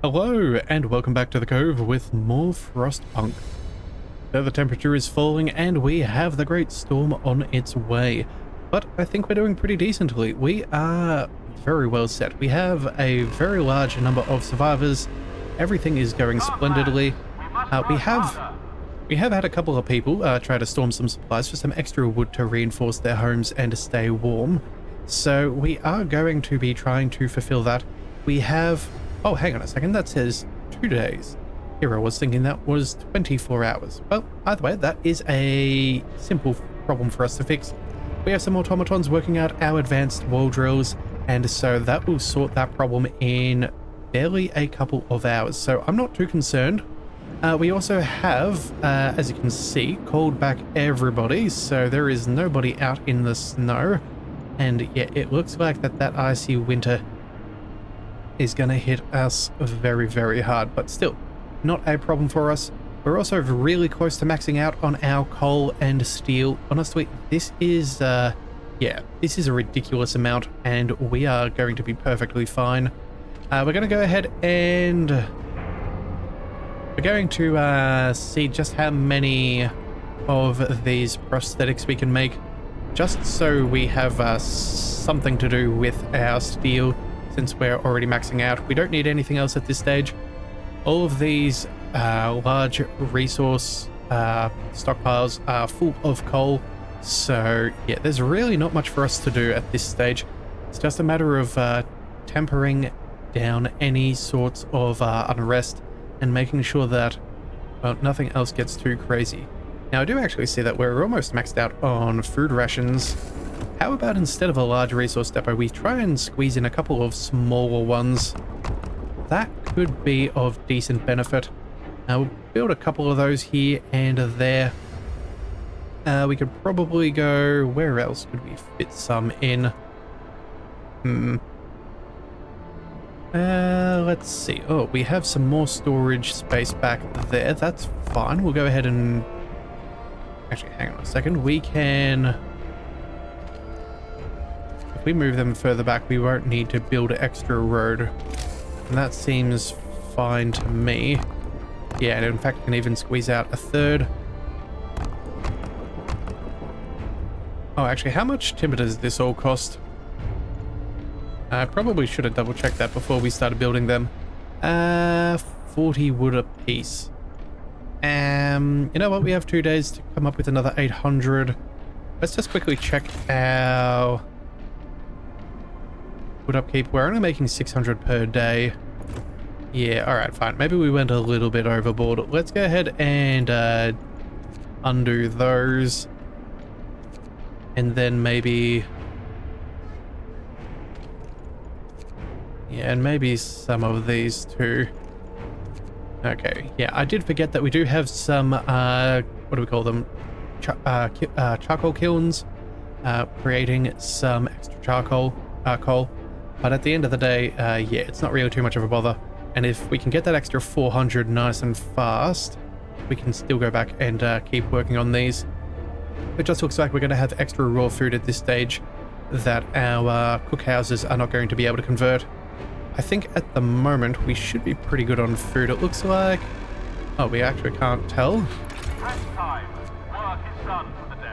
Hello and welcome back to the Cove with more Frostpunk. So the temperature is falling and we have the great storm on its way. But I think we're doing pretty decently. We are very well set. We have a very large number of survivors. Everything is going splendidly. We have had a couple of people try to storm some supplies for some extra wood to reinforce their homes and to stay warm. So we are going to be trying to fulfill that. We have... Oh, hang on a second, that says 2 days. Here I was thinking that was 24 hours. Well, either way, that is a simple problem for us to fix. We have some automatons working out our advanced wall drills, and so that will sort that problem in barely a couple of hours. So I'm not too concerned. We also have, as you can see, called back everybody, so there is nobody out in the snow. And yeah, it looks like that icy winter is going to hit us very, very hard, but still not a problem for us. We're also really close to maxing out on our coal and steel. Honestly, this is this is a ridiculous amount and we are going to be perfectly fine. We're going to go ahead and we're going to see just how many of these prosthetics we can make, just so we have something to do with our steel. Since we're already maxing out, we don't need anything else at this stage. All of these large resource stockpiles are full of coal, so yeah, there's really not much for us to do at this stage. It's just a matter of tempering down any sorts of unrest and making sure that, well, nothing else gets too crazy. Now I do actually see that we're almost maxed out on food rations. How about instead of a large resource depot, we try and squeeze in a couple of smaller ones? That could be of decent benefit. We'll build a couple of those here and there. We could probably go... Where else could we fit some in? Let's see. Oh, we have some more storage space back there. That's fine. We'll go ahead and... Actually, hang on a second. We can... If we move them further back, we won't need to build an extra road. And that seems fine to me. Yeah, and in fact, can even squeeze out a third. Oh, actually, how much timber does this all cost? I probably should have double checked that before we started building them. 40 wood a piece. You know what? We have 2 days to come up with another 800. Let's just quickly check our... wood upkeep. We're only making 600 per day. Yeah, alright, fine. Maybe we went a little bit overboard. Let's go ahead and undo those. And then maybe... Yeah, and maybe some of these too. Okay, yeah, I did forget that we do have some, what do we call them? Charcoal kilns. Creating some extra charcoal, coal. But at the end of the day, yeah, it's not really too much of a bother. And if we can get that extra 400 nice and fast, we can still go back and keep working on these. It just looks like we're going to have extra raw food at this stage that our cookhouses are not going to be able to convert. I think at the moment we should be pretty good on food. It looks like... Oh, we actually can't tell.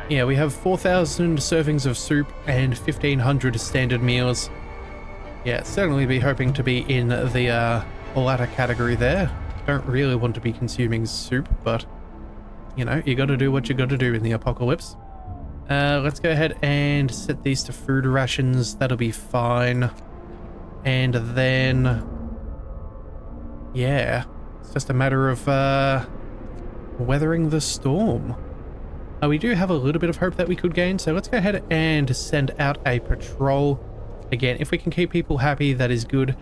Yeah, we have 4,000 servings of soup and 1,500 standard meals. Yeah, certainly be hoping to be in the latter category there. Don't really want to be consuming soup, but, you know, you gotta do what you gotta do in the apocalypse. Let's go ahead and set these to food rations. That'll be fine. And then... yeah, it's just a matter of weathering the storm. We do have a little bit of hope that we could gain, so let's go ahead and send out a patrol. Again, if we can keep people happy, that is good.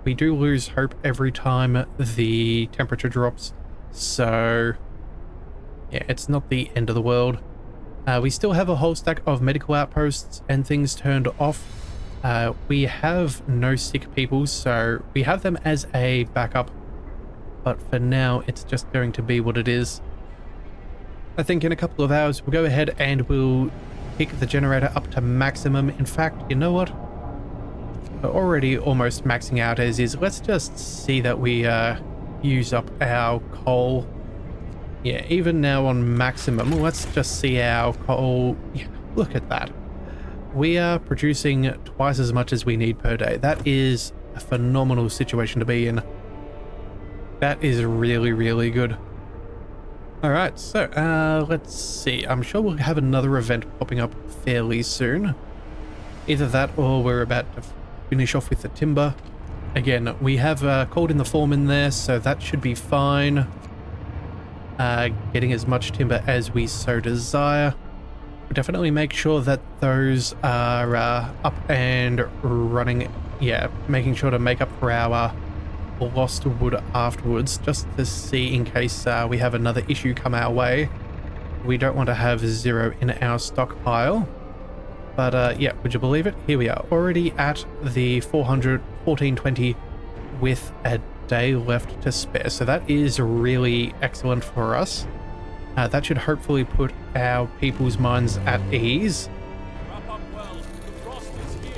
We do lose hope every time the temperature drops, so yeah, it's not the end of the world. We still have a whole stack of medical outposts and things turned off. We have no sick people, so we have them as a backup, but for now it's just going to be what it is. I think in a couple of hours we'll go ahead and we'll pick the generator up to maximum. In fact, you know what? We're already almost maxing out as is. Let's just see that we use up our coal. Yeah, even now on maximum, let's just see our coal. Yeah, look at that. We are producing twice as much as we need per day. That is a phenomenal situation to be in. That is really, really good. All right, so let's see. I'm sure we'll have another event popping up fairly soon. Either that or we're about to finish off with the timber. Again, we have called in the form in there, so that should be fine. Getting as much timber as we so desire. We'll definitely make sure that those are up and running. Yeah, making sure to make up for our lost wood afterwards, just to see in case we have another issue come our way. We don't want to have 0 in our stockpile. But yeah, would you believe it? Here we are, already at the 1420 with a day left to spare. So that is really excellent for us. That should hopefully put our people's minds at ease.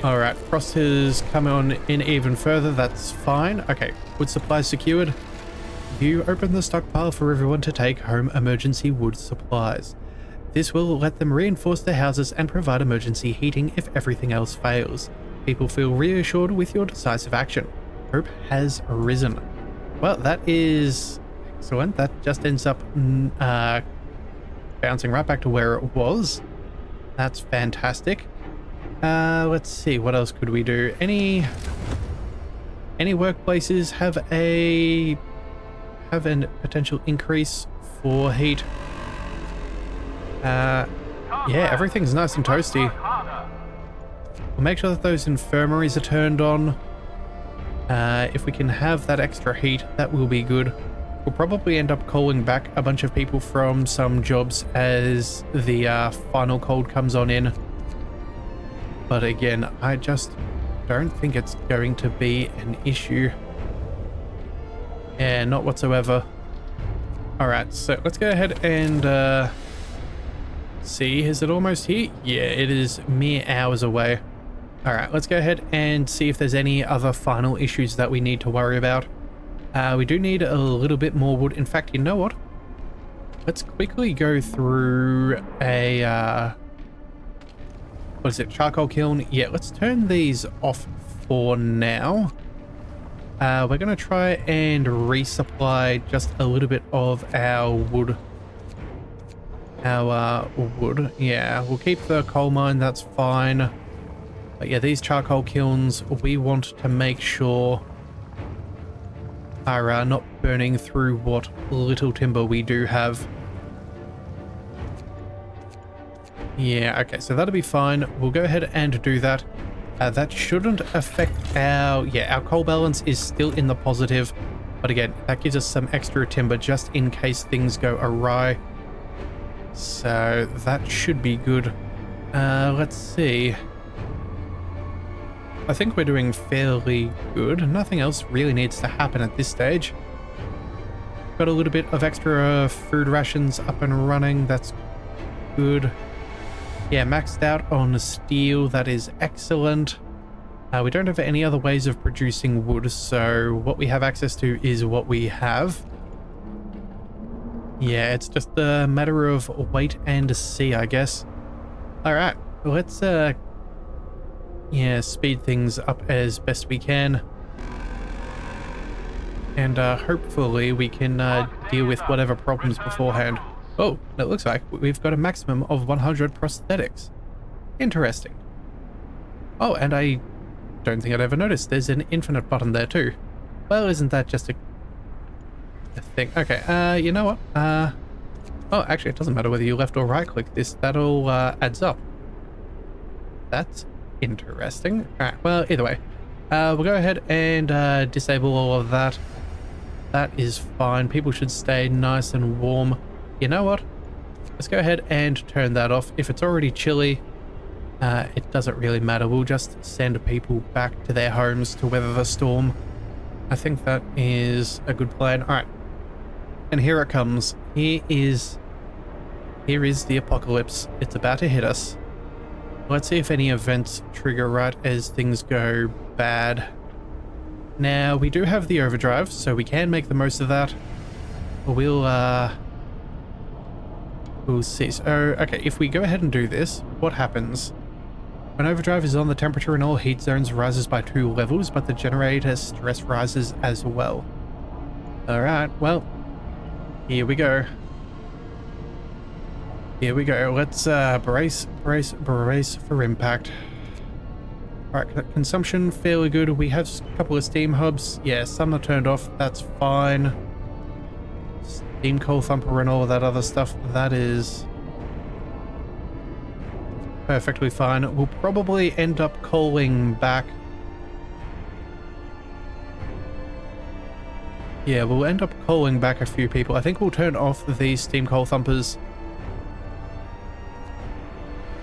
All right, frost has come on in even further. That's fine. Okay, wood supply secured. You open the stockpile for everyone to take home emergency wood supplies. This will let them reinforce their houses and provide emergency heating if everything else fails. People feel reassured with your decisive action. Hope has risen. Well, that is excellent. That just ends up bouncing right back to where it was. That's fantastic. Let's see, what else could we do? Any workplaces have a potential increase for heat? Yeah, everything's nice and toasty. We'll make sure that those infirmaries are turned on. If we can have that extra heat, that will be good. We'll probably end up calling back a bunch of people from some jobs as the final cold comes on in. But again, I just don't think it's going to be an issue. Yeah, not whatsoever. Alright, so let's go ahead and see. Is it almost here? Yeah, it is mere hours away. Alright, let's go ahead and see if there's any other final issues that we need to worry about. We do need a little bit more wood. In fact, you know what? Let's quickly go through a what is it, charcoal kiln? Yeah, let's turn these off for now. We're going to try and resupply just a little bit of our wood. Yeah, we'll keep the coal mine, that's fine. But yeah, these charcoal kilns, we want to make sure are not burning through what little timber we do have. Yeah, okay, so that'll be fine. We'll go ahead and do that. That shouldn't affect our coal balance is still in the positive. But again, that gives us some extra timber just in case things go awry. So that should be good. Let's see. I think we're doing fairly good. Nothing else really needs to happen at this stage. Got a little bit of extra food rations up and running. That's good. Yeah, maxed out on steel. That is excellent. We don't have any other ways of producing wood, so what we have access to is what we have. Yeah, it's just a matter of wait and see, I guess. Alright, let's speed things up as best we can. And hopefully we can deal with whatever problems beforehand. Oh, it looks like we've got a maximum of 100 prosthetics. Interesting. Oh, and I don't think I'd ever noticed there's an infinite button there too. Well, isn't that just a thing? Okay, you know what? Oh, actually, it doesn't matter whether you left or right click this. That all adds up. That's interesting. Alright, well, either way. We'll go ahead and disable all of that. That is fine. People should stay nice and warm. You know what? Let's go ahead and turn that off. If it's already chilly, it doesn't really matter. We'll just send people back to their homes to weather the storm. I think that is a good plan. All right. And here it comes. Here is the apocalypse. It's about to hit us. Let's see if any events trigger right as things go bad. Now, we do have the overdrive, so we can make the most of that. We'll see. So, okay, if we go ahead and do this, what happens? When overdrive is on, the temperature in all heat zones rises by 2 levels, but the generator stress rises as well. Alright, well, here we go. Here we go. Let's brace for impact. Alright, consumption fairly good. We have a couple of steam hubs. Yeah, some are turned off. That's fine. Steam coal thumper and all of that other stuff. That is perfectly fine. We'll probably end up coaling back. Yeah, we'll end up calling back a few people. I think we'll turn off these steam coal thumpers.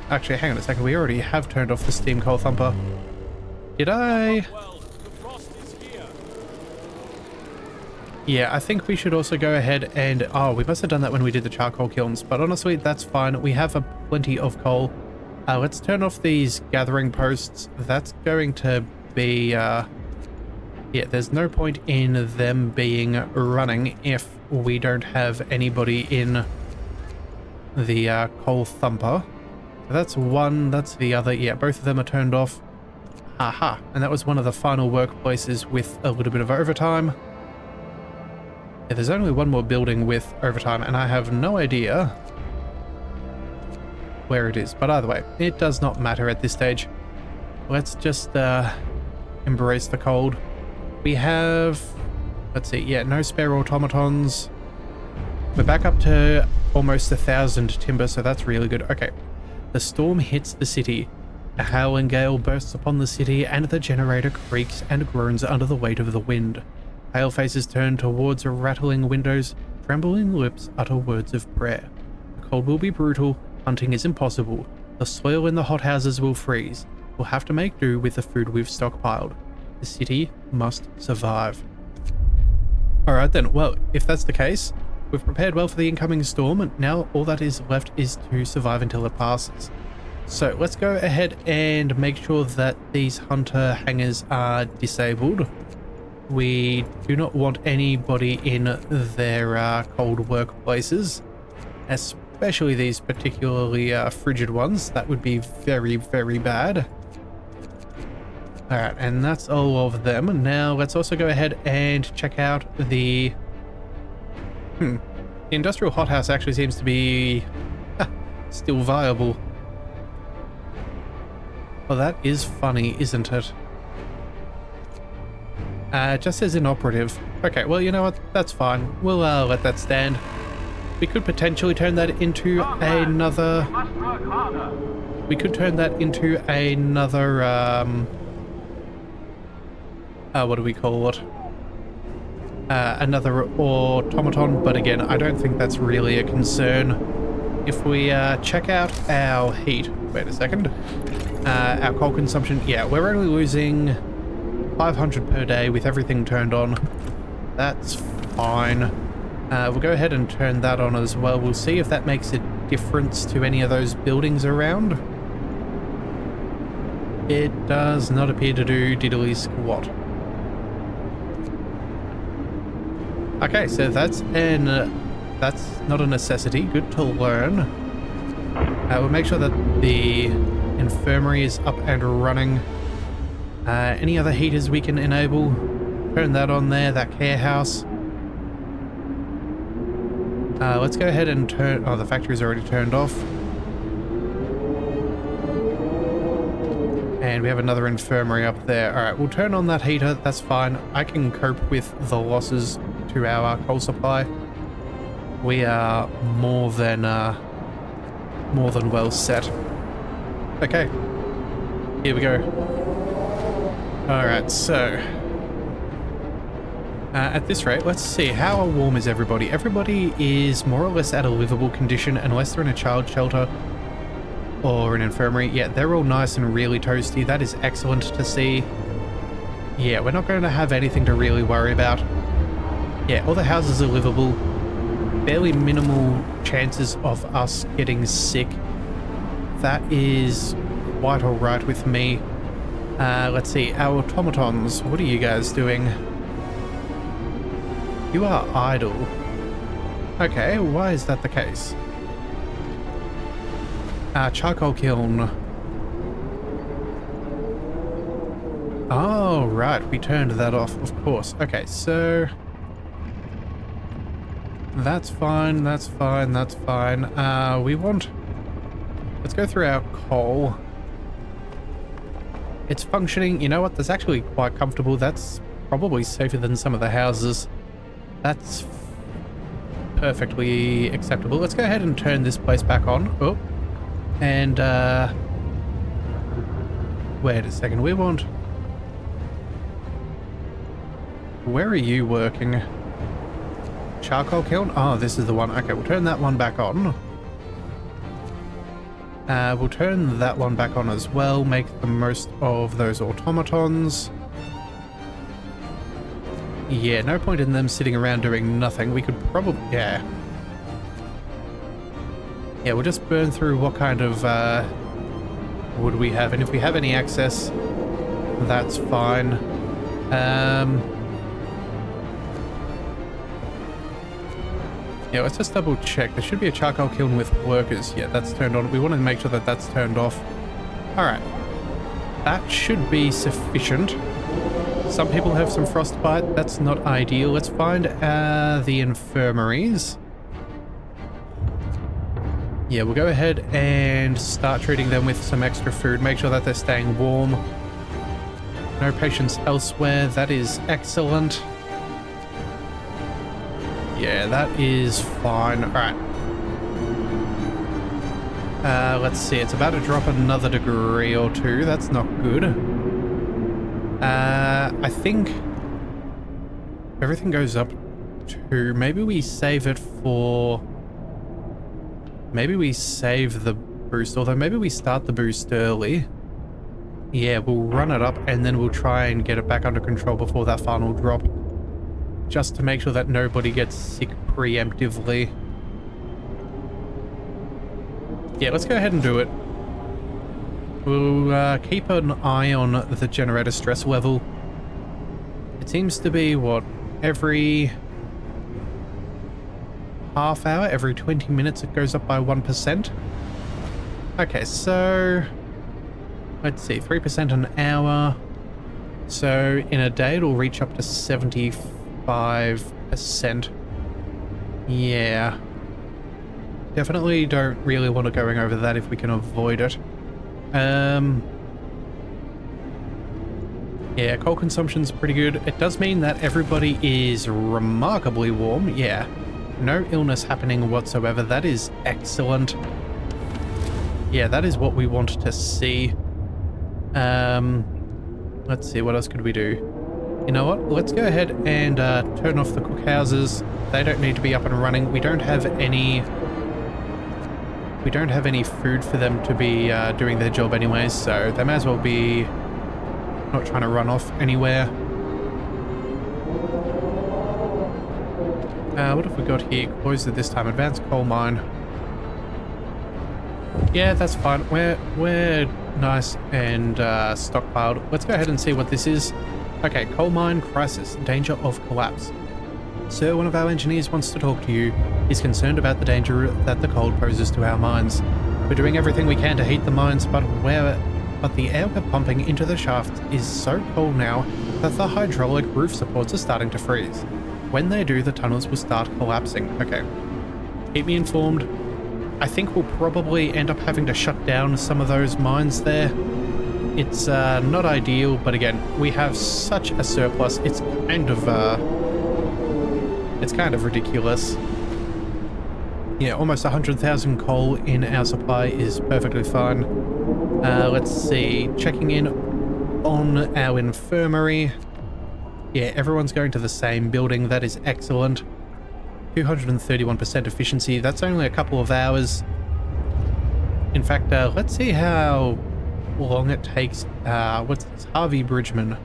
Actually, hang on a second. We already have turned off the steam coal thumper. Did I? Yeah, I think we should also go ahead and... Oh, we must have done that when we did the charcoal kilns. But honestly, that's fine. We have plenty of coal. Let's turn off these gathering posts. That's going to be... Yeah, there's no point in them being running if we don't have anybody in the coal thumper. So that's one, that's the other. Yeah, both of them are turned off. Aha, and that was one of the final workplaces with a little bit of overtime. Yeah, there's only one more building with overtime, and I have no idea where it is. But either way, it does not matter at this stage. Let's just embrace the cold. We have, let's see, yeah, no spare automatons. We're back up to almost 1,000 timber, so that's really good. Okay, the storm hits the city. A howling gale bursts upon the city, and the generator creaks and groans under the weight of the wind. Pale faces turn towards rattling windows, trembling lips utter words of prayer. The cold will be brutal, hunting is impossible. The soil in the hothouses will freeze. We'll have to make do with the food we've stockpiled. The city must survive. Alright then, well, if that's the case, we've prepared well for the incoming storm, and now all that is left is to survive until it passes. So let's go ahead and make sure that these hunter hangars are disabled. We do not want anybody in their cold workplaces, especially these particularly frigid ones. That would be very, very bad. Alright, and that's all of them. Now let's also go ahead and check out the... The industrial hothouse actually seems to be still viable. Well, that is funny, isn't it? It just says inoperative. Okay, well, you know what? That's fine. We'll let that stand. We could potentially turn that into another... We could turn that into another... what do we call it? Another automaton, but again, I don't think that's really a concern. If we check out our heat, wait a second, our coal consumption, yeah, we're only losing 500 per day with everything turned on. That's fine. We'll go ahead and turn that on as well. We'll see if that makes a difference to any of those buildings around. It does not appear to do diddly squat. Okay, so that's not a necessity. Good to learn. We'll make sure that the infirmary is up and running. Any other heaters we can enable? Turn that on there, that care house. Let's go ahead and turn... Oh, the factory's already turned off. And we have another infirmary up there. Alright, we'll turn on that heater. That's fine. I can cope with the losses to our coal supply. We are more than well set. Okay, here we go. Alright, so at this rate, let's see, how warm is everybody? Everybody is more or less at a livable condition unless they're in a child shelter or an infirmary. Yeah, they're all nice and really toasty. That is excellent to see. Yeah, we're not going to have anything to really worry about. Yeah, all the houses are livable. Fairly minimal chances of us getting sick. That is quite alright with me. Let's see, our automatons, what are you guys doing? You are idle. Okay, why is that the case? Charcoal kiln. Oh, right, we turned that off, of course. Okay, so... That's fine, that's fine, that's fine. We want... Let's go through our coal. It's functioning. You know what? That's actually quite comfortable. That's probably safer than some of the houses. That's perfectly acceptable. Let's go ahead and turn this place back on. Oh. And, wait a second. We want... Where are you working? Charcoal kiln? Oh, this is the one. Okay, we'll turn that one back on. We'll turn that one back on as well. Make the most of those automatons. Yeah, no point in them sitting around doing nothing. We could probably... Yeah. Yeah, we'll just burn through what kind of wood we have. And if we have any access, that's fine. Yeah, let's just double check. There should be a charcoal kiln with workers. Yeah, that's turned on. We want to make sure that that's turned off. All right. That should be sufficient. Some people have some frostbite. That's not ideal. Let's find the infirmaries. Yeah, we'll go ahead and start treating them with some extra food. Make sure that they're staying warm. No patients elsewhere. That is excellent. Yeah, that is fine. Alright. Let's see. It's about to drop another degree or two. That's not good. I think everything goes up to... Maybe we save it for... Maybe we save the boost. Although maybe we start the boost early. Yeah, we'll run it up and then we'll try and get it back under control before that final drop. Just to make sure that nobody gets sick preemptively. Yeah, let's go ahead and do it. We'll keep an eye on the generator stress level. It seems to be, what, every half hour, every 20 minutes it goes up by 1%. Okay, so let's see, 3% an hour. So in a day it'll reach up to 75%. Yeah. Definitely don't really want to going over that if we can avoid it. Yeah, coal consumption's pretty good. It does mean that everybody is remarkably warm. Yeah. No illness happening whatsoever. That is excellent. Yeah, that is what we want to see. Let's see, what else could we do? You know what? Let's go ahead and turn off the cookhouses. They don't need to be up and running. We don't have any food for them to be doing their job anyways, so they may as well be not trying to run off anywhere. What have we got here? Closed at this time. Advanced coal mine. Yeah, that's fine. We're nice and stockpiled. Let's go ahead and see what this is. Okay, coal mine crisis. Danger of collapse. Sir, one of our engineers wants to talk to you. He's concerned about the danger that the cold poses to our mines. We're doing everything we can to heat the mines, but the air we're pumping into the shaft is so cold now that the hydraulic roof supports are starting to freeze. When they do, the tunnels will start collapsing. Okay. Keep me informed. I think we'll probably end up having to shut down some of those mines there. It's not ideal, but again, we have such a surplus. It's kind of ridiculous. Yeah, almost 100,000 coal in our supply is perfectly fine. Let's see, checking in on our infirmary. Yeah, everyone's going to the same building. That is excellent. 231% efficiency. That's only a couple of hours. In fact, let's see how long it takes, what's this, Harvey Bridgman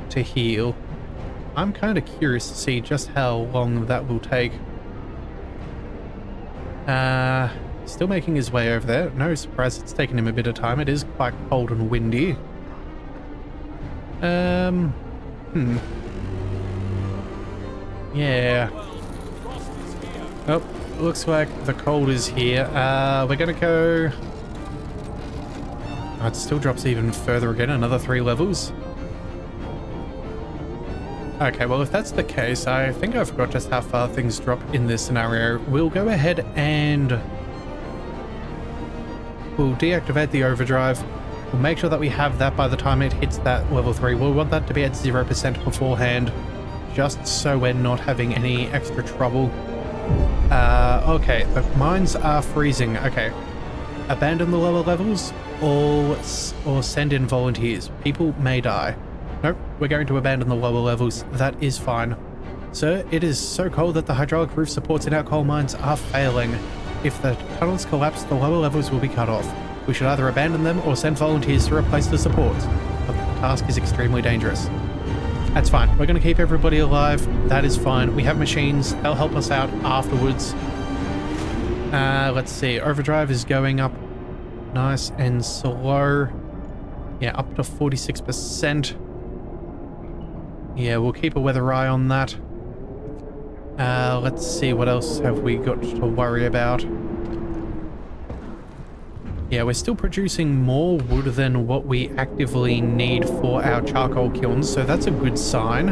to heal. I'm kind of curious to see just how long that will take. Still making his way over there. No surprise it's taken him a bit of time. It is quite cold and windy. Yeah. Oh, looks like the cold is here. We're gonna go... Oh, it still drops even further again, another 3 levels. Okay, well if that's the case, I think I forgot just how far things drop in this scenario. We'll go ahead and we'll deactivate the overdrive. We'll make sure that we have that by the time it hits that level 3. We'll want that to be at 0% beforehand, just so we're not having any extra trouble. Okay, the mines are freezing. Okay, abandon the lower levels or send in volunteers. People may die. Nope, we're going to abandon the lower levels. That is fine. Sir, it is so cold that the hydraulic roof supports in our coal mines are failing. If the tunnels collapse, the lower levels will be cut off. We should either abandon them or send volunteers to replace the supports. But the task is extremely dangerous. That's fine. We're going to keep everybody alive. That is fine. We have machines. They'll help us out afterwards. Let's see. Overdrive is going up nice and slow. Yeah, up to 46%. Yeah, we'll keep a weather eye on that. Let's see, what else have we got to worry about? Yeah, we're still producing more wood than what we actively need for our charcoal kilns, so that's a good sign.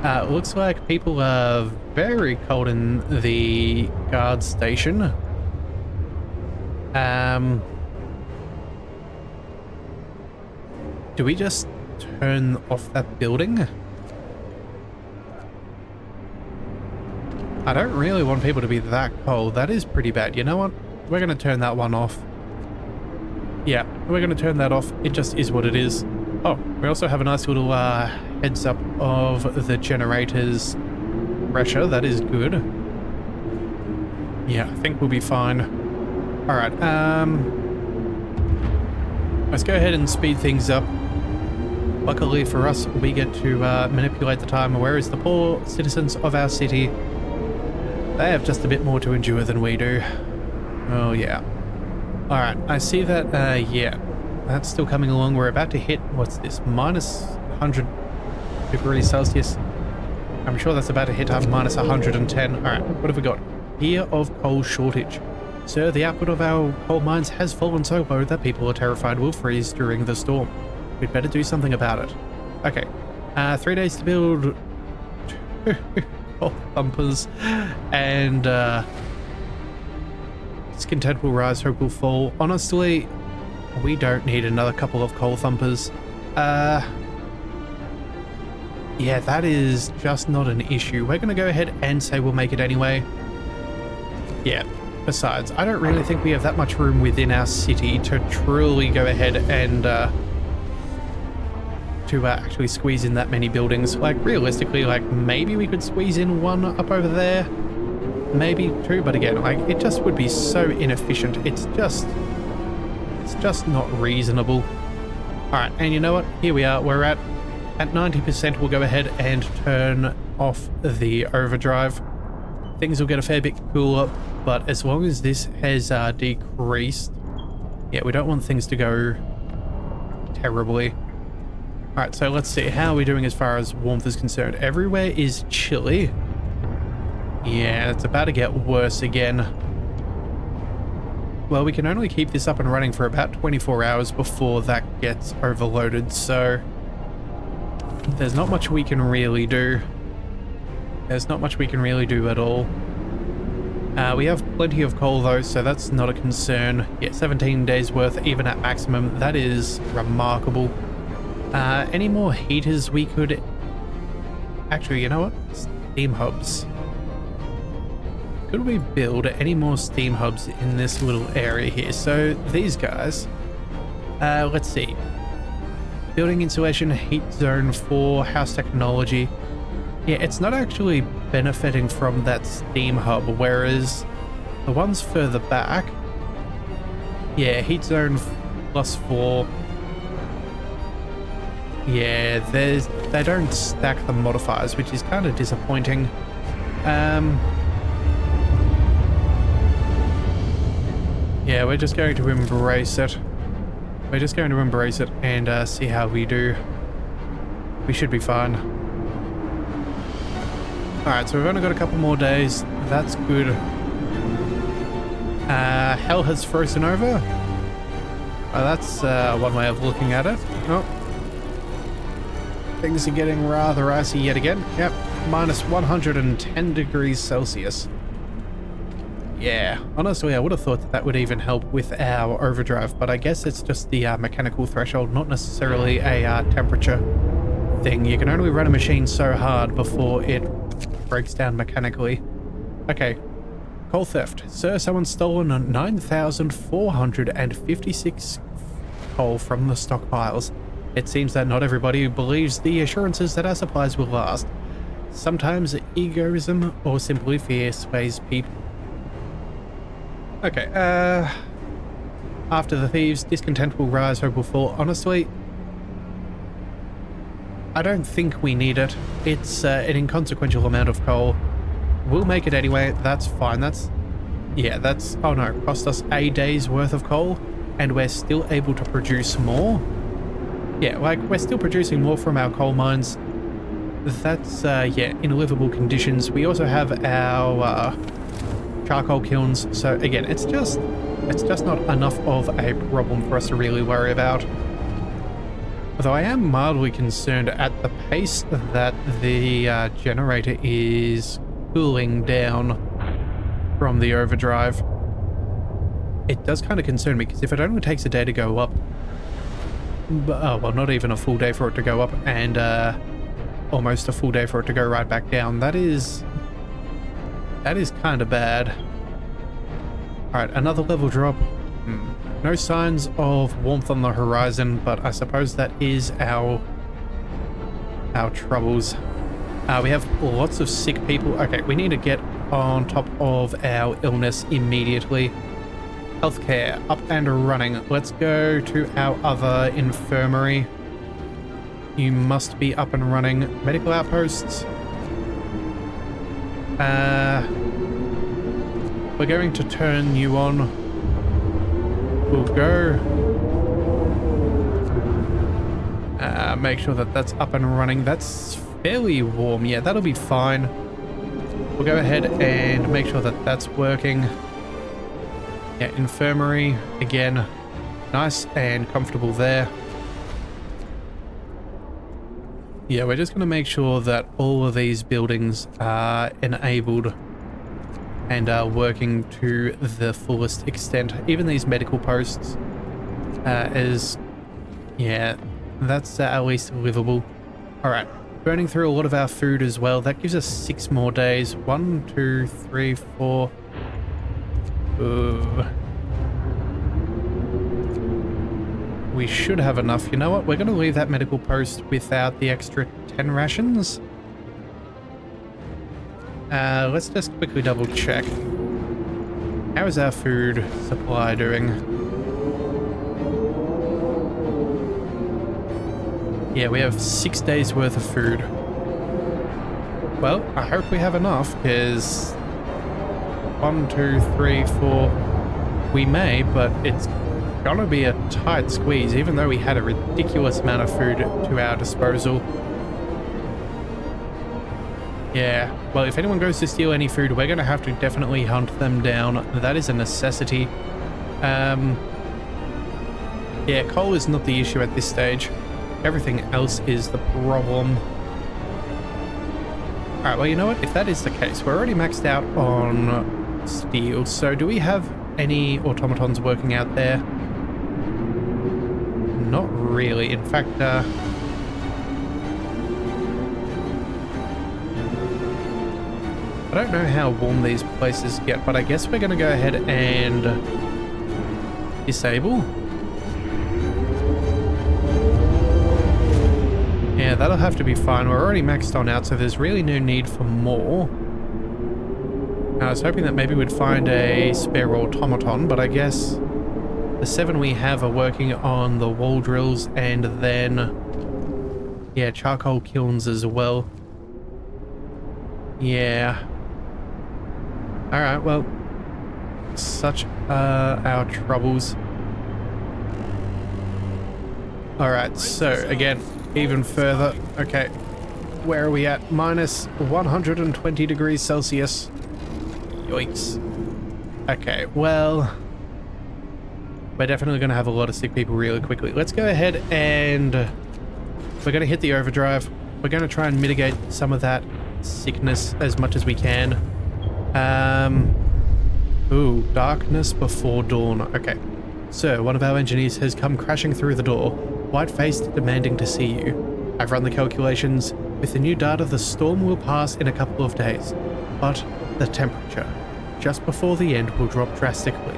It looks like people are very cold in the guard station. Do we just turn off that building? I don't really want people to be that cold. That is pretty bad. You know what? We're going to turn that one off. Yeah, we're going to turn that off. It just is what it is. Oh, we also have a nice little heads up of the generator's pressure. That is good. Yeah, I think we'll be fine. All right. Let's go ahead and speed things up. Luckily for us, we get to manipulate the time, whereas the poor citizens of our city, they have just a bit more to endure than we do. Oh, yeah. All right, I see that, yeah, that's still coming along. We're about to hit, what's this, minus 100 degrees Celsius. I'm sure that's about to hit up minus 110. All right, what have we got? Fear of coal shortage. Sir, the output of our coal mines has fallen so low that people are terrified will freeze during the storm. We'd better do something about it. Okay, 3 days to build 2 coal thumpers, and discontent will rise, hope will fall. Honestly, we don't need another couple of coal thumpers. Yeah, that is just not an issue. We're gonna go ahead and say we'll make it anyway. Yeah, besides, I don't really think we have that much room within our city to truly go ahead and actually squeeze in that many buildings. Like, realistically, like, maybe we could squeeze in 1 up over there, maybe 2, but again, like, it just would be so inefficient. It's just not reasonable. All right, and you know what? Here we are. We're at 90%. We'll go ahead and turn off the overdrive. Things will get a fair bit cooler, but as long as this has decreased, yeah, we don't want things to go terribly. All right, so let's see. How are we doing as far as warmth is concerned? Everywhere is chilly. Yeah, it's about to get worse again. Well, we can only keep this up and running for about 24 hours before that gets overloaded, so there's not much we can really do. There's not much we can really do at all. We have plenty of coal though, so that's not a concern. Yeah, 17 days worth, even at maximum. That is remarkable. Any more heaters we could... Actually, you know what? Steam hubs. Could we build any more steam hubs in this little area here? So these guys, let's see. Building insulation, heat zone 4, house technology. Yeah, it's not actually benefiting from that steam hub, whereas the ones further back, yeah, heat zone +4. Yeah, they don't stack the modifiers, which is kind of disappointing. Yeah, we're just going to embrace it. We're just going to embrace it and see how we do. We should be fine. Alright, so we've only got a couple more days. That's good. Hell has frozen over. That's one way of looking at it. Oh. Things are getting rather icy yet again. Yep, minus 110 degrees Celsius. Yeah, honestly, I would have thought that that would even help with our overdrive, but I guess it's just the mechanical threshold, not necessarily a temperature thing. You can only run a machine so hard before it breaks down mechanically. Okay, coal theft. Sir, someone's stolen 9,456 coal from the stockpiles. It seems that not everybody believes the assurances that our supplies will last. Sometimes egoism or simply fear sways people. Okay, after the thieves, discontent will rise, hope will fall. Honestly, I don't think we need it. It's an inconsequential amount of coal. We'll make it anyway, that's fine. That's, oh no, cost us a day's worth of coal, and we're still able to produce more. Yeah, like, we're still producing more from our coal mines. That's, yeah, in livable conditions. We also have our, charcoal kilns, so again, it's just not enough of a problem for us to really worry about. Although I am mildly concerned at the pace that the generator is cooling down from the overdrive. It does kind of concern me, because if it only takes a day to go up, well, not even a full day for it to go up, and almost a full day for it to go right back down, that is kind of bad. Alright, another level drop. No signs of warmth on the horizon, but I suppose that is our troubles. We have lots of sick people. Okay, we need to get on top of our illness immediately. Healthcare, up and running. Let's go to our other infirmary. You must be up and running. Medical outposts. We're going to turn you on. We'll go. Make sure that that's up and running. That's fairly warm. Yeah, that'll be fine. We'll go ahead and make sure that that's working. Yeah, infirmary. Again, nice and comfortable there. Yeah, we're just going to make sure that all of these buildings are enabled and are working to the fullest extent. Even these medical posts yeah, that's at least livable. Alright, burning through a lot of our food as well. That gives us 6 more days. 1, 2, 3, 4. We should have enough. You know what? We're going to leave that medical post without the extra 10 rations. Let's just quickly double check. How is our food supply doing? Yeah, we have 6 days worth of food. Well, I hope we have enough, because 1, 2, 3, 4. We may, but it's gonna be a tight squeeze, even though we had a ridiculous amount of food to our disposal. Yeah, well, if anyone goes to steal any food, we're going to have to definitely hunt them down. That is a necessity. Yeah, coal is not the issue at this stage. Everything else is the problem. Alright, well, you know what? If that is the case, we're already maxed out on steel. So do we have any automatons working out there? Not really. In fact, I don't know how warm these places get, but I guess we're going to go ahead and disable. Yeah, that'll have to be fine. We're already maxed on out, so there's really no need for more. I was hoping that maybe we'd find a spare automaton, but I guess the 7 we have are working on the wall drills and then, yeah, charcoal kilns as well. Yeah. Alright, well, such our troubles. Alright, so again, even further. Okay, where are we at? Minus 120 degrees Celsius. Yikes. Okay, well, we're definitely going to have a lot of sick people really quickly. Let's go ahead and we're going to hit the overdrive. We're going to try and mitigate some of that sickness as much as we can. Ooh, darkness before dawn. Okay. Sir, one of our engineers has come crashing through the door, white-faced, demanding to see you. I've run the calculations. With the new data, the storm will pass in a couple of days. But the temperature, just before the end, will drop drastically.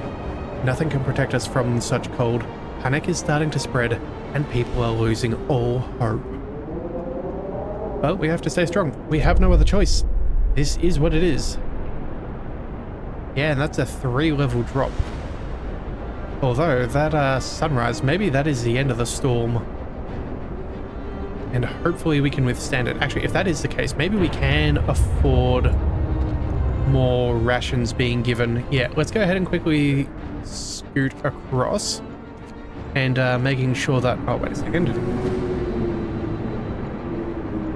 Nothing can protect us from such cold. Panic is starting to spread, and people are losing all hope. Well, we have to stay strong. We have no other choice. This is what it is. Yeah, and that's a 3-level drop. Although, that sunrise, maybe that is the end of the storm. And hopefully we can withstand it. Actually, if that is the case, maybe we can afford more rations being given. Yeah, let's go ahead and quickly scoot across. And making sure that... Oh, wait a second.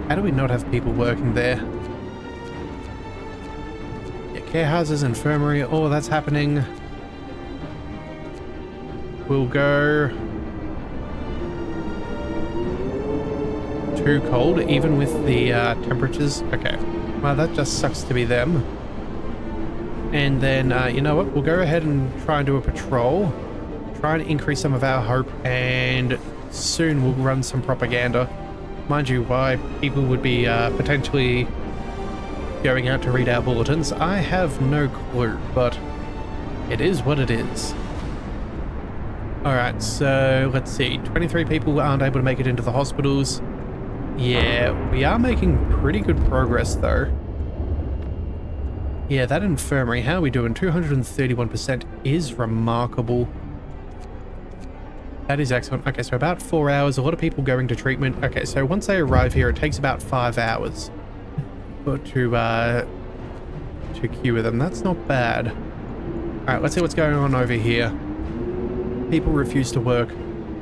How do we not have people working there? Yeah, care houses, infirmary, all of that's happening. We'll go... Too cold, even with the temperatures. Okay, well, that just sucks to be them. And then, you know what? We'll go ahead and try and do a patrol. Try and increase some of our hope, and soon we'll run some propaganda. Mind you, why people would be potentially going out to read our bulletins, I have no clue, but it is what it is. Alright, so let's see. 23 people aren't able to make it into the hospitals. Yeah, we are making pretty good progress though. Yeah, that infirmary, how are we doing? 231% is remarkable. That is excellent. Okay, so about 4 hours, a lot of people going to treatment. Okay, so once they arrive here, it takes about 5 hours to cure them. That's not bad. Alright, let's see what's going on over here. People refuse to work.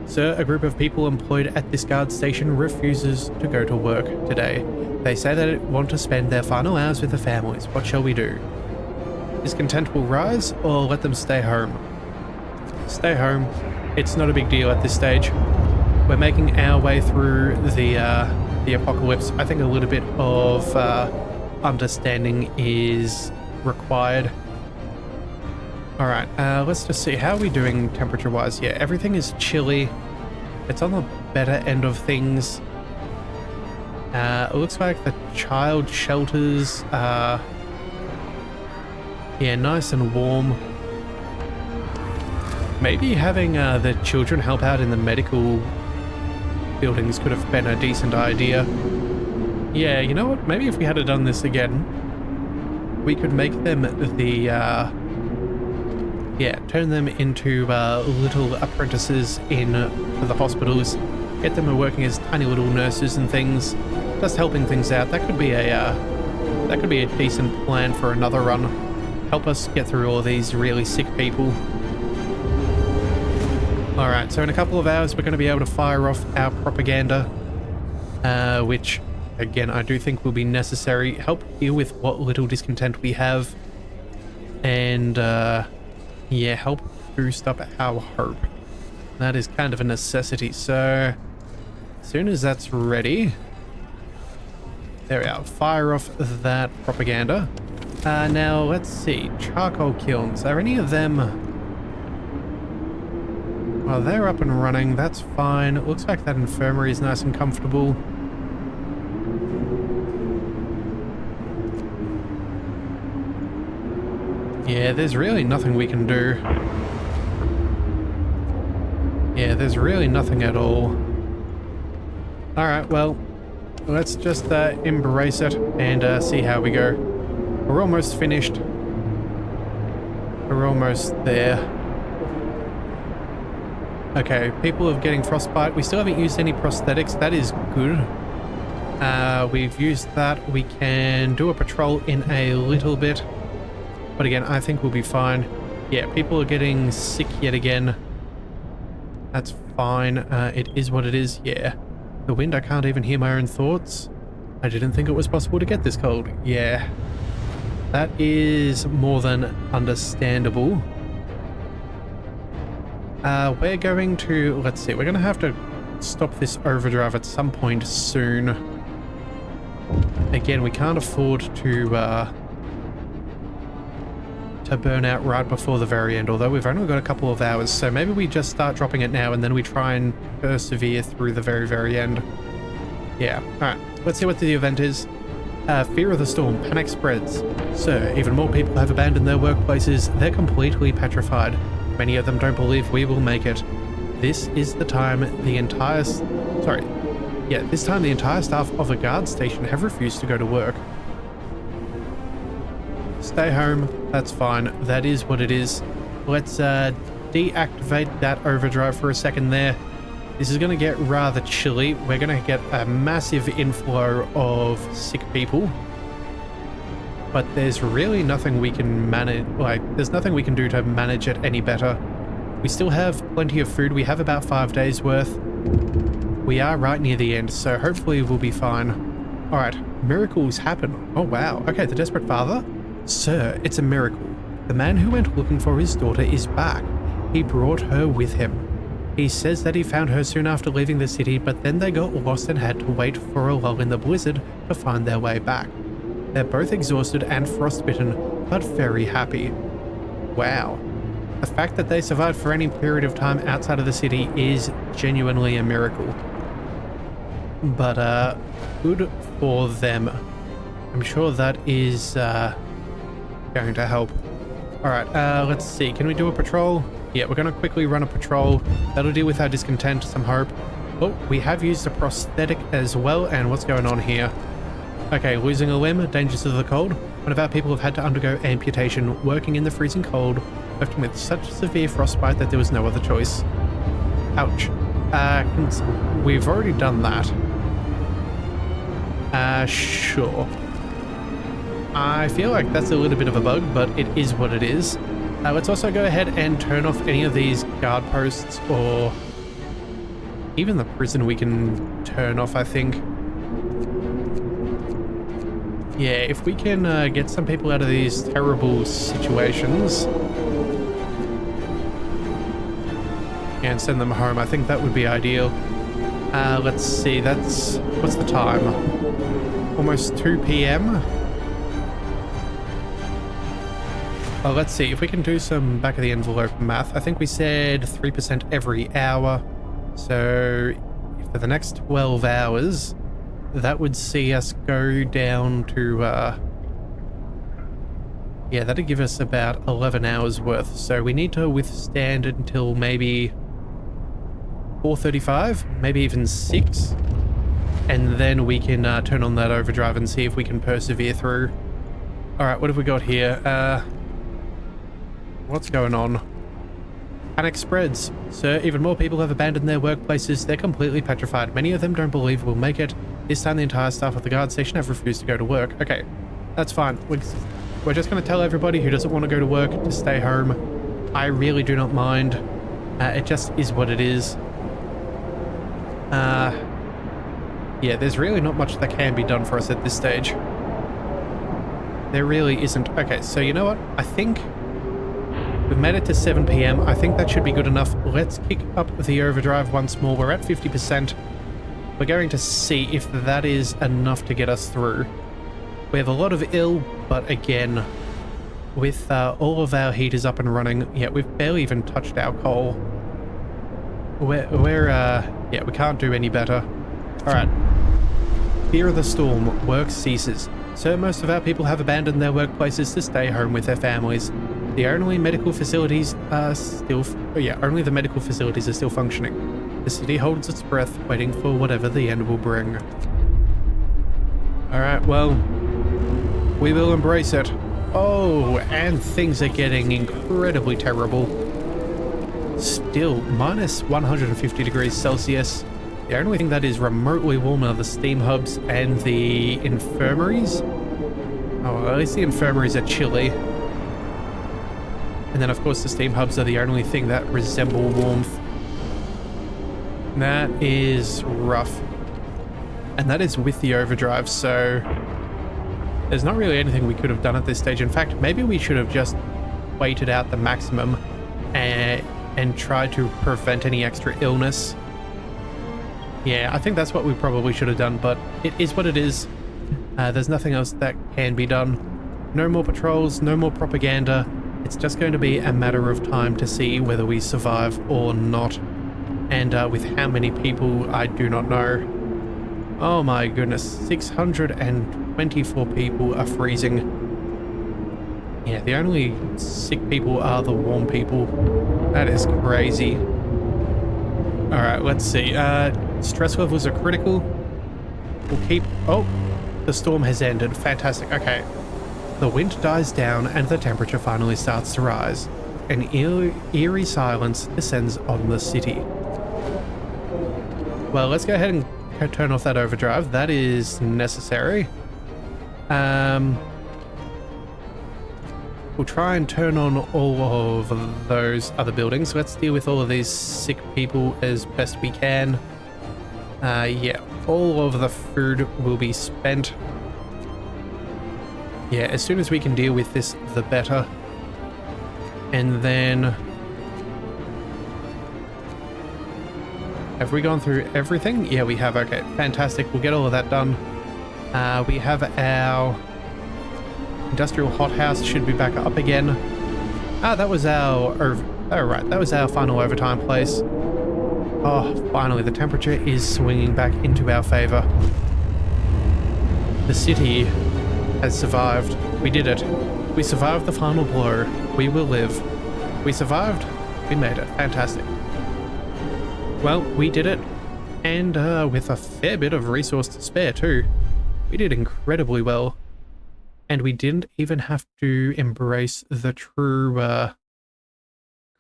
Sir, a group of people employed at this guard station refuses to go to work today. They say they want to spend their final hours with their families. What shall we do? Discontent will rise, or let them stay home? Stay home. It's not a big deal at this stage. We're making our way through the apocalypse. I think a little bit of understanding is required. Alright, let's just see. How are we doing temperature-wise? Yeah, everything is chilly. It's on the better end of things. It looks like the child shelters are... yeah, nice and warm. Maybe having the children help out in the medical buildings could have been a decent idea. Yeah, you know what? Maybe if we had done this again, we could make them the... yeah, turn them into little apprentices in the hospitals. Get them working as tiny little nurses and things, just helping things out. That could be a decent plan for another run. Help us get through all of these really sick people. All right, so in a couple of hours we're going to be able to fire off our propaganda, which again I do think will be necessary. Help deal with what little discontent we have, and yeah, help boost up our hope. That is kind of a necessity. So as soon as that's ready, there we are. Fire off that propaganda. Now let's see. Charcoal kilns. Are any of them... well, they're up and running. That's fine. It looks like that infirmary is nice and comfortable. Yeah, there's really nothing we can do. Yeah, there's really nothing at all. Alright, well, let's just embrace it and see how we go. We're almost finished. We're almost there. Okay, people are getting frostbite. We still haven't used any prosthetics. That is good. We've used that. We can do a patrol in a little bit. But again, I think we'll be fine. Yeah, people are getting sick yet again. That's fine. It is what it is. Yeah. The wind, I can't even hear my own thoughts. I didn't think it was possible to get this cold. Yeah. That is more than understandable. We're going to, let's see, we're going to have to stop this overdrive at some point soon. Again, we can't afford to burn out right before the very end, although we've only got a couple of hours, so maybe we just start dropping it now and then we try and persevere through the very end. Yeah, alright, let's see what the event is. Fear of the storm, panic spreads. Sir, even more people have abandoned their workplaces. They're completely petrified. Many of them don't believe we will make it. This is the time the entire... this time the entire staff of a guard station have refused to go to work. Stay home, that's fine. That is what it is. Let's deactivate that overdrive for a second there. This is going to get rather chilly. We're going to get a massive inflow of sick people. But there's really nothing we can manage, there's nothing we can do to manage it any better. We still have plenty of food. We have about 5 days worth. We are right near the end, so hopefully we'll be fine. Alright, miracles happen. Oh wow, okay, the desperate father? Sir, it's a miracle. The man who went looking for his daughter is back. He brought her with him. He says that he found her soon after leaving the city, but then they got lost and had to wait for a lull in the blizzard to find their way back. They're both exhausted and frostbitten, but very happy. Wow. The fact that they survived for any period of time outside of the city is genuinely a miracle. But, good for them. I'm sure that is, going to help. Alright, let's see. Can we do a patrol? Yeah, we're going to quickly run a patrol. That'll deal with our discontent, some hope. Oh, we have used a prosthetic as well, and what's going on here? Okay, losing a limb, dangers of the cold. One of our people have had to undergo amputation. Working in the freezing cold left him with such severe frostbite that there was no other choice. Ouch. We've already done that. Sure. I feel like that's a little bit of a bug, but it is what it is. Let's also go ahead and turn off any of these guard posts, or even the prison we can turn off, I think. Yeah, if we can get some people out of these terrible situations and send them home, I think that would be ideal. Let's see, what's the time? Almost 2 p.m. Let's see, if we can do some back of the envelope math. I think we said 3% every hour. So for the next 12 hours, that would see us go down to, yeah, that'd give us about 11 hours worth. So we need to withstand it until maybe 4:35, maybe even 6. And then we can turn on that overdrive and see if we can persevere through. All right, what have we got here? What's going on? Panic spreads. Sir, even more people have abandoned their workplaces. They're completely petrified. Many of them don't believe we'll make it. This time the entire staff of the guard station have refused to go to work. Okay, that's fine. We're just going to tell everybody who doesn't want to go to work to stay home. I really do not mind. It just is what it is. Yeah, there's really not much that can be done for us at this stage. There really isn't. Okay, so you know what? I think we've made it to 7 p.m. I think that should be good enough. Let's kick up the overdrive once more. We're at 50%. We're going to see if that is enough to get us through. We have a lot of ill, but again, with all of our heaters up and running, yeah, we've barely even touched our coal. Yeah, we can't do any better. All right. Fear of the storm. Work ceases. So most of our people have abandoned their workplaces to stay home with their families. Only the medical facilities are still functioning. The city holds its breath, waiting for whatever the end will bring. All right, well, we will embrace it. Oh, and things are getting incredibly terrible. Still, minus 150 degrees Celsius. The only thing that is remotely warm are the steam hubs and the infirmaries. Oh, well, at least the infirmaries are chilly. And then of course the steam hubs are the only thing that resemble warmth. That is rough. And that is with the overdrive, so there's not really anything we could have done at this stage. In fact, maybe we should have just waited out the maximum and tried to prevent any extra illness. Yeah, I think that's what we probably should have done, but it is what it is. There's nothing else that can be done. No more patrols, no more propaganda. It's just going to be a matter of time to see whether we survive or not. And with how many people, I do not know. Oh my goodness, 624 people are freezing. Yeah, the only sick people are the warm people. That is crazy. Alright, let's see. Stress levels are critical. We'll keep... Oh, the storm has ended. Fantastic. Okay. The wind dies down and the temperature finally starts to rise. An eerie silence descends on the city. Well, let's go ahead and turn off that overdrive. That is necessary. We'll try and turn on all of those other buildings. Let's deal with all of these sick people as best we can. Yeah, all of the food will be spent. Yeah, as soon as we can deal with this, the better. And then... have we gone through everything? Yeah, we have. Okay, fantastic. We'll get all of that done. We have our industrial hothouse should be back up again. That was our... oh, right. That was our final overtime place. Oh, finally, the temperature is swinging back into our favor. The city has survived. We did it. We survived the final blow. We will live. We survived. We made it. Fantastic. Well, we did it, and with a fair bit of resource to spare too. We did incredibly well, and we didn't even have to embrace the true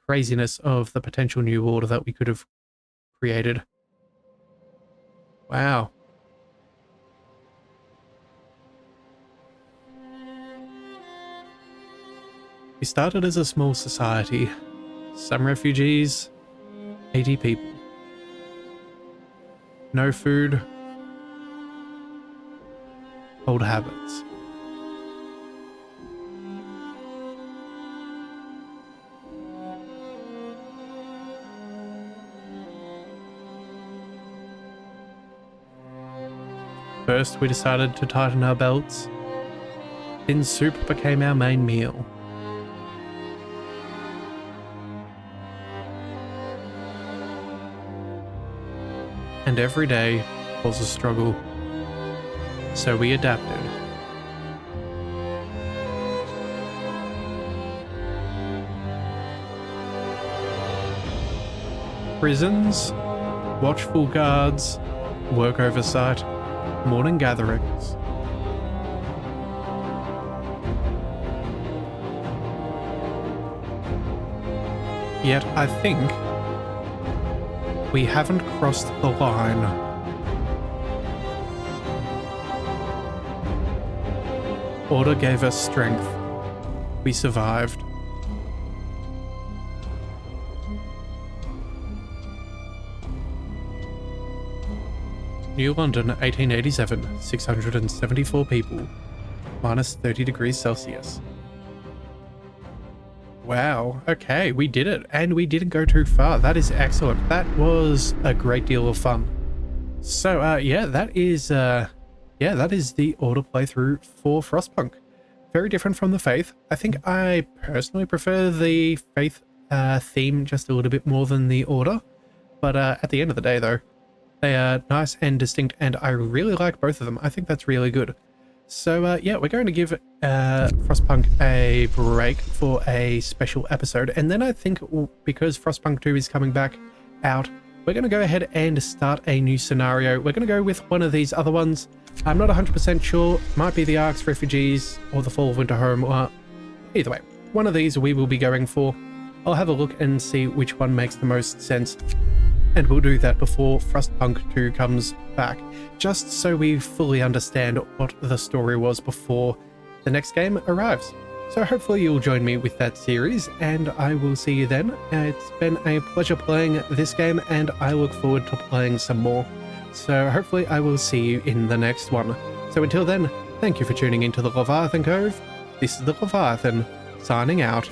craziness of the potential new order that we could have created. Wow. We started as a small society, some refugees, 80 people. No food, old habits. First, we decided to tighten our belts. Then soup became our main meal. And every day was a struggle. So we adapted. Prisons, watchful guards, work oversight, morning gatherings. Yet I think we haven't crossed the line. Order gave us strength. We survived. New London, 1887, 674 people, minus 30 degrees Celsius. Wow, okay, we did it, and we didn't go too far. That is excellent. That was a great deal of fun. So, yeah, that is the Order playthrough for Frostpunk. Very different from the Faith. I think I personally prefer the Faith theme just a little bit more than the Order. But at the end of the day, though, they are nice and distinct, and I really like both of them. I think that's really good. So, yeah, we're going to give Frostpunk a break for a special episode. And then I think because Frostpunk 2 is coming back out, we're going to go ahead and start a new scenario. We're going to go with one of these other ones. I'm not 100% sure. Might be the Ark's Refugees or the Fall of Winter Home. Or either way, one of these we will be going for. I'll have a look and see which one makes the most sense. And we'll do that before Frostpunk 2 comes back, just so we fully understand what the story was before the next game arrives. So hopefully you'll join me with that series, and I will see you then. It's been a pleasure playing this game, and I look forward to playing some more. So hopefully I will see you in the next one. So until then, thank you for tuning into the Leviathan Cove. This is the Leviathan, signing out.